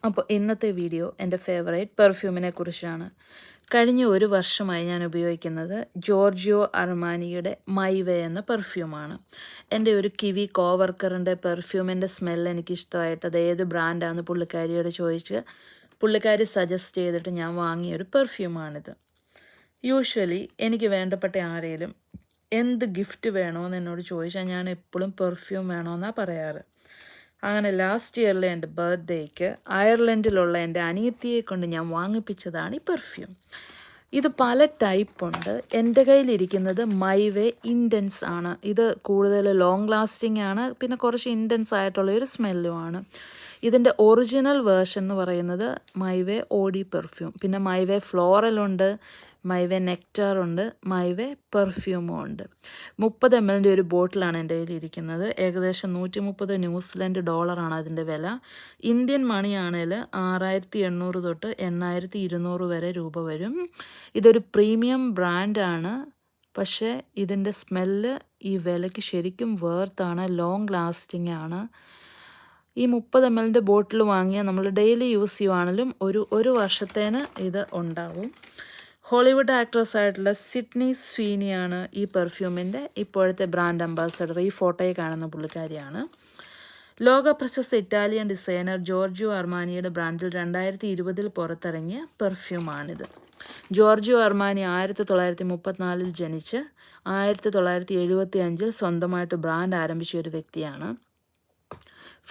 അപ്പോൾ ഇന്നത്തെ വീഡിയോ എൻ്റെ ഫേവറേറ്റ് പെർഫ്യൂമിനെ കുറിച്ചാണ്. കഴിഞ്ഞ ഒരു വർഷമായി ഞാൻ ഉപയോഗിക്കുന്നത് ജോർജിയോ അർമാനിയുടെ മൈവേ എന്ന പെർഫ്യൂമാണ്. എൻ്റെ ഒരു കിവി കോവർക്കറിൻ്റെ പെർഫ്യൂമിൻ്റെ സ്മെൽ എനിക്കിഷ്ടമായിട്ട് അത് ഏത് ബ്രാൻഡാണെന്ന് പുള്ളിക്കാരിയോട് ചോദിച്ച് പുള്ളിക്കാരി സജസ്റ്റ് ചെയ്തിട്ട് ഞാൻ വാങ്ങിയൊരു പെർഫ്യൂമാണിത്. യൂഷ്വലി എനിക്ക് വേണ്ടപ്പെട്ട ആരെങ്കിലും എന്ത് ഗിഫ്റ്റ് വേണമെന്ന് എന്നോട് ചോദിച്ചാൽ ഞാൻ എപ്പോഴും പെർഫ്യൂം വേണമെന്നാണ് പറയാറ്. അങ്ങനെ ലാസ്റ്റ് ഇയറിലെ എൻ്റെ ബർത്ത്ഡേക്ക് അയർലൻഡിലുള്ള എൻ്റെ അനിയത്തിയെ കൊണ്ട് ഞാൻ വാങ്ങിപ്പിച്ചതാണ് ഈ പെർഫ്യൂം. ഇത് പല ടൈപ്പുണ്ട്. എൻ്റെ കയ്യിലിരിക്കുന്നത് മൈവേ ഇൻറ്റൻസ് ആണ്. ഇത് കൂടുതൽ ലോങ് ലാസ്റ്റിംഗ് ആണ്, പിന്നെ കുറച്ച് ഇൻറ്റൻസ് ആയിട്ടുള്ള ഒരു സ്മെല്ലുമാണ്. ഇതിൻ്റെ ഒറിജിനൽ വേർഷൻ എന്ന് പറയുന്നത് മൈവേ ഓഡി പെർഫ്യൂം, പിന്നെ മൈവേ ഫ്ലോറലുണ്ട്, മൈവേ നെക്റ്റാറുണ്ട്, മൈവേ പെർഫ്യൂമും ഉണ്ട്. 30 ml ഒരു ബോട്ടിലാണ് എൻ്റെ കയ്യിലിരിക്കുന്നത്. ഏകദേശം $130 അതിൻ്റെ വില. ഇന്ത്യൻ മണിയാണെങ്കിൽ 6800 തൊട്ട് 8200 വരെ രൂപ വരും. ഇതൊരു പ്രീമിയം ബ്രാൻഡാണ്, പക്ഷേ ഇതിൻ്റെ സ്മെല്ല് ഈ വിലയ്ക്ക് ശരിക്കും വേർത്താണ്, ലോങ് ലാസ്റ്റിംഗ് ആണ്. ഈ 30 ml ബോട്ടിൽ വാങ്ങിയാൽ നമ്മൾ ഡെയിലി യൂസ് ചെയ്യുവാണെങ്കിലും ഒരു വർഷത്തേന് ഇത് ഉണ്ടാവും. ഹോളിവുഡ് ആക്ട്രസ് ആയിട്ടുള്ള സിഡ്നി സ്വീനിയാണ് ഈ പെർഫ്യൂമിൻ്റെ ഇപ്പോഴത്തെ ബ്രാൻഡ് അംബാസഡർ. ഈ ഫോട്ടോയിൽ കാണുന്ന പുള്ളിക്കാരിയാണ്. ലോക പ്രശസ്ത ഇറ്റാലിയൻ ഡിസൈനർ ജോർജിയോ അർമാനിയുടെ ബ്രാൻഡിൽ 2020 പുറത്തിറങ്ങിയ പെർഫ്യൂമാണിത്. ജോർജിയോ അർമാനി 1934 ജനിച്ച് 1975 സ്വന്തമായിട്ട് ബ്രാൻഡ് ആരംഭിച്ച ഒരു വ്യക്തിയാണ്.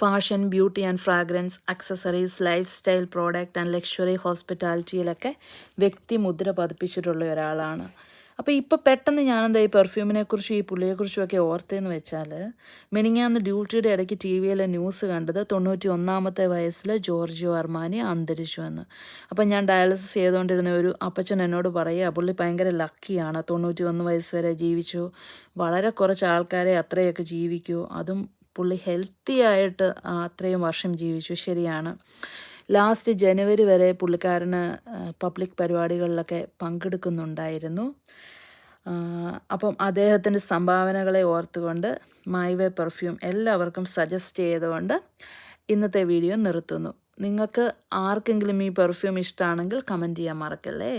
Fashion, beauty and fragrance, accessories, lifestyle product and luxury ഹോസ്പിറ്റാലിറ്റിയിലൊക്കെ വ്യക്തിമുദ്ര പതിപ്പിച്ചിട്ടുള്ള ഒരാളാണ്. അപ്പോൾ ഇപ്പോൾ പെട്ടെന്ന് ഞാനെന്താ ഈ പെർഫ്യൂമിനെക്കുറിച്ചും ഈ പുള്ളിയെക്കുറിച്ചുമൊക്കെ ഓർത്തതെന്ന് വെച്ചാൽ, മിനിങ്ങാന്ന് ഡ്യൂട്ടിയുടെ ഇടയ്ക്ക് TV-യിലെ ന്യൂസ് കണ്ടത് 91 വയസ്സിൽ ജോർജിയോ അർമാനി അന്തരിച്ചു എന്ന്. അപ്പം ഞാൻ ഡയാലിസിസ് ചെയ്തുകൊണ്ടിരുന്ന ഒരു അപ്പച്ചൻ എന്നോട് പറയുക, പുള്ളി ഭയങ്കര ലക്കിയാണ്, 91 വയസ്സ് വരെ ജീവിച്ചു. വളരെ കുറച്ച് ആൾക്കാരെ അത്രയൊക്കെ ജീവിക്കൂ, അതും പുള്ളി ഹെൽത്തി ആയിട്ട് അത്രയും വർഷം ജീവിച്ചു. ശരിയാണ്. ലാസ്റ്റ് ജനുവരി വരെ പുള്ളിക്കാരന് പബ്ലിക് പരിപാടികളിലൊക്കെ പങ്കെടുക്കുന്നുണ്ടായിരുന്നു. അപ്പം അദ്ദേഹത്തിൻ്റെ സംഭാവനകളെ ഓർത്തുകൊണ്ട് മൈവേ പെർഫ്യൂം എല്ലാവർക്കും സജസ്റ്റ് ചെയ്തുകൊണ്ട് ഇന്നത്തെ വീഡിയോ നിർത്തുന്നു. നിങ്ങൾക്ക് ആർക്കെങ്കിലും ഈ പെർഫ്യൂം ഇഷ്ടമാണെങ്കിൽ കമൻറ്റ് ചെയ്യാൻ മറക്കല്ലേ.